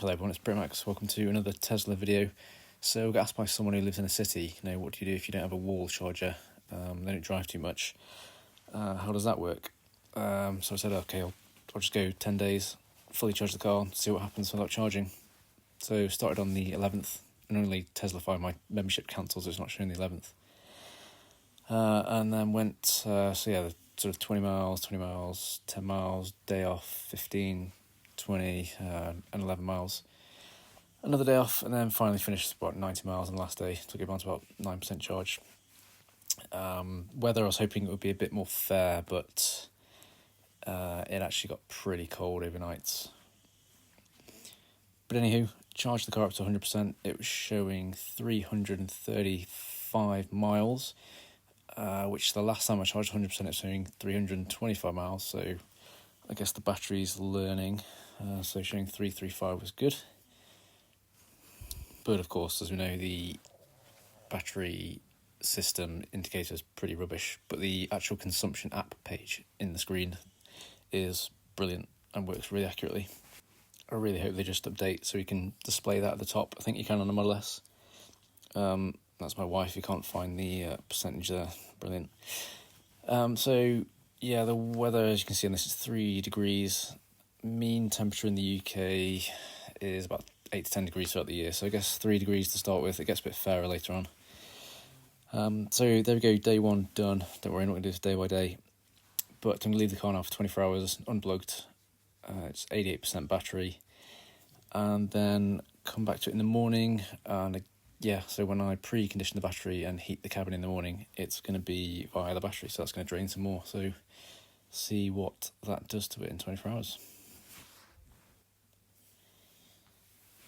Hello everyone, it's Max. Welcome to another Tesla video. So I got asked by someone who lives in a city, what do you do if you don't have a wall charger? They don't drive too much. How does that work? So I said, okay, I'll just go 10 days, fully charge the car, see what happens without charging. So started on the 11th, and only Tesla my membership cancelled, so it's not showing the 11th. And then went, the sort of 20 miles, 10 miles, day off, 15, 20, and 11 miles. Another day off, and then finally finished about 90 miles on the last day. Took it down to about 9% charge. Weather, I was hoping it would be a bit more fair, but it actually got pretty cold overnight. But anywho, charged the car up to 100%. It was showing 335 miles, which the last time I charged 100%, it was showing 325 miles. So I guess the battery's learning. So showing 335 was good. But of course, as we know, the battery system indicator is pretty rubbish. But the actual consumption app page in the screen is brilliant and works really accurately. I really hope they just update so you can display that at the top. I think you can on the Model S. That's my wife. You can't find the percentage there. Brilliant. The weather, as you can see on this, is 3 degrees. Mean temperature in the UK is about 8 to 10 degrees throughout the year, so I guess 3 degrees to start with. It gets a bit fairer later on. So there we go, day one done. Don't worry, I'm not going to do this day by day. But I'm going to leave the car now for 24 hours, unplugged. It's 88% battery. And then come back to it in the morning. And so when I precondition the battery and heat the cabin in the morning, it's going to be via the battery, so that's going to drain some more. So see what that does to it in 24 hours.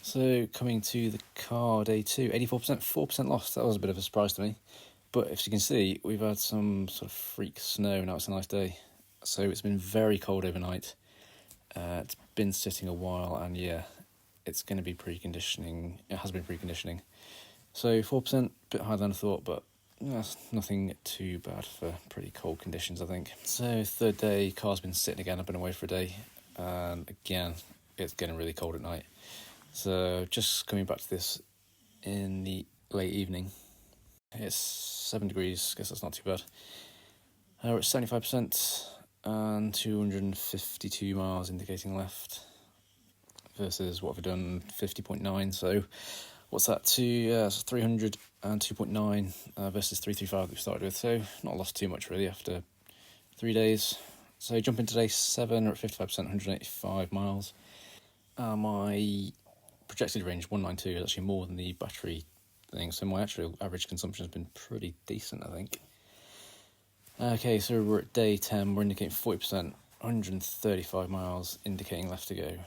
So coming to the car, day 2, 84%, 4% lost. That was a bit of a surprise to me. But as you can see, we've had some sort of freak snow. Now it's a nice day. So it's been very cold overnight. It's been sitting a while, and it's going to be preconditioning. It has been preconditioning. So 4%, a bit higher than I thought, but that's nothing too bad for pretty cold conditions, I think. So third day, car's been sitting again. I've been away for a day. And again, it's getting really cold at night. So just coming back to this in the late evening, it's 7 degrees, I guess that's not too bad. We're at 75% and 252 miles indicating left versus what we've done, 50.9. So what's that, 302.9 versus 335 that we started with. So not lost too much really after 3 days. So jump into day 7, we're at 55%, 185 miles. My projected range 192 is actually more than the battery thing, so my actual average consumption has been pretty decent, I think. Okay, so we're at day 10, we're indicating 40%, 135 miles, indicating left to go.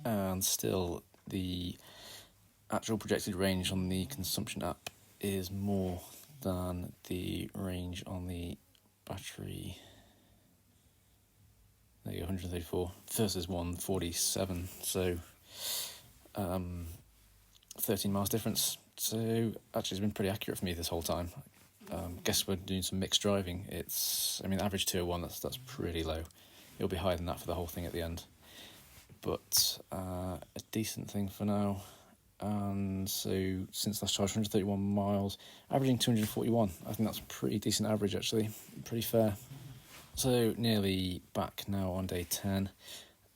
And still, the actual projected range on the consumption app is more than the range on the battery. There you go, 134 versus 147, so 13 miles difference. So actually it's been pretty accurate for me this whole time. Guess we're doing some mixed driving. Average 201, that's pretty low. It'll be higher than that for the whole thing at the end. But a decent thing for now. And so since last charge, 131 miles, averaging 241. I think that's a pretty decent average actually, pretty fair. So nearly back now on day 10.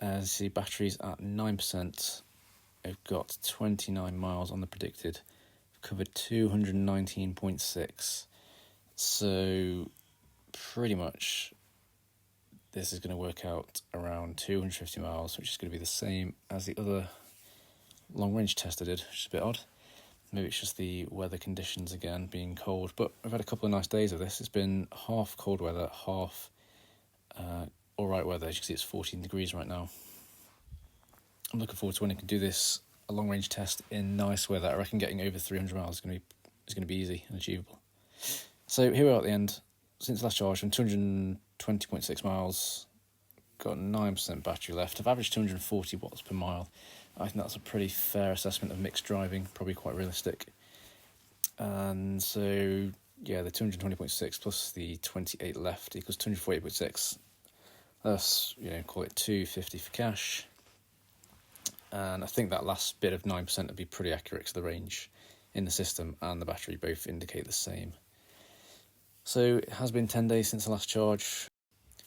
As you see, battery's at 9%. I've got 29 miles on the predicted. I've covered 219.6. So pretty much this is going to work out around 250 miles, which is going to be the same as the other long-range test I did, which is a bit odd. Maybe it's just the weather conditions again, being cold. But I've had a couple of nice days of this. It's been half cold weather, half alright weather. As you can see, it's 14 degrees right now. I'm looking forward to when I can do this, a long-range test in nice weather. I reckon getting over 300 miles is going to be easy and achievable. So here we are at the end. Since last charge, I'm 220.6 miles, got 9% battery left. I've averaged 240 watts per mile. I think that's a pretty fair assessment of mixed driving, probably quite realistic. And so, the 220.6 plus the 28 left equals 248.6. That's, call it 250 for cash. and I think that last bit of 9% would be pretty accurate because the range in the system and the battery both indicate the same. So it has been 10 days since the last charge.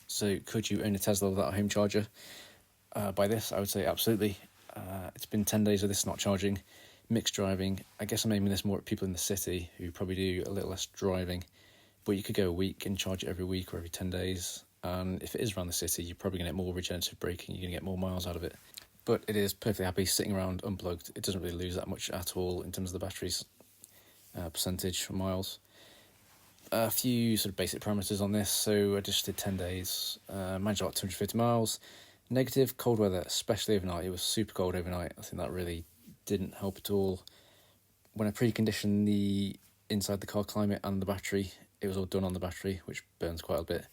So could you own a Tesla without a home charger? By this, I would say absolutely. It's been 10 days of this not charging. Mixed driving. I guess I'm aiming this more at people in the city who probably do a little less driving. But you could go a week and charge it every week or every 10 days. And if it is around the city, you're probably going to get more regenerative braking. You're going to get more miles out of it. But it is perfectly happy sitting around unplugged. It doesn't really lose that much at all in terms of the battery's percentage for miles. A few sort of basic parameters on this. So I just did 10 days, managed about 250 miles. Negative, cold weather, especially overnight. It was super cold overnight. I think that really didn't help at all. When I preconditioned the inside the car climate and the battery, it was all done on the battery, which burns quite a bit.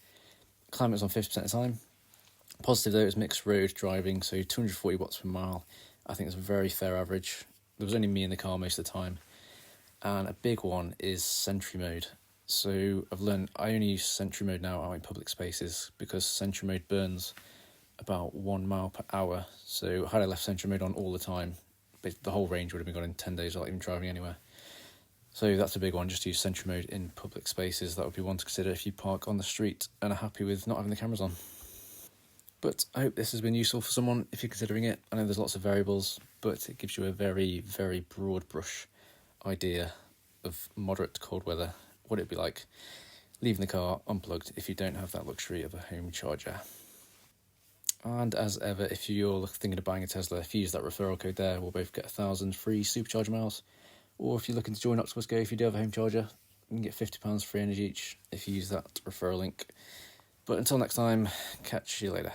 Climate was on 50% of the time. Positive though, it was mixed road driving, so 240 watts per mile. I think it's a very fair average. There was only me in the car most of the time. And a big one is Sentry mode. So I've learned I only use Sentry mode now out in public spaces because Sentry mode burns about 1 mile per hour. So had I left Sentry mode on all the time, the whole range would have been gone in 10 days without even driving anywhere. So that's a big one, just use Sentry mode in public spaces. That would be one to consider if you park on the street and are happy with not having the cameras on. But I hope this has been useful for someone if you're considering it. I know there's lots of variables, but it gives you a very, very broad brush idea of moderate to cold weather, what it'd be like leaving the car unplugged if you don't have that luxury of a home charger. And as ever, if you're thinking of buying a Tesla, if you use that referral code there, we'll both get 1,000 free supercharger miles. Or if you're looking to join Octopus Go, if you do have a home charger, you can get £50 free energy each if you use that referral link. But until next time, catch you later.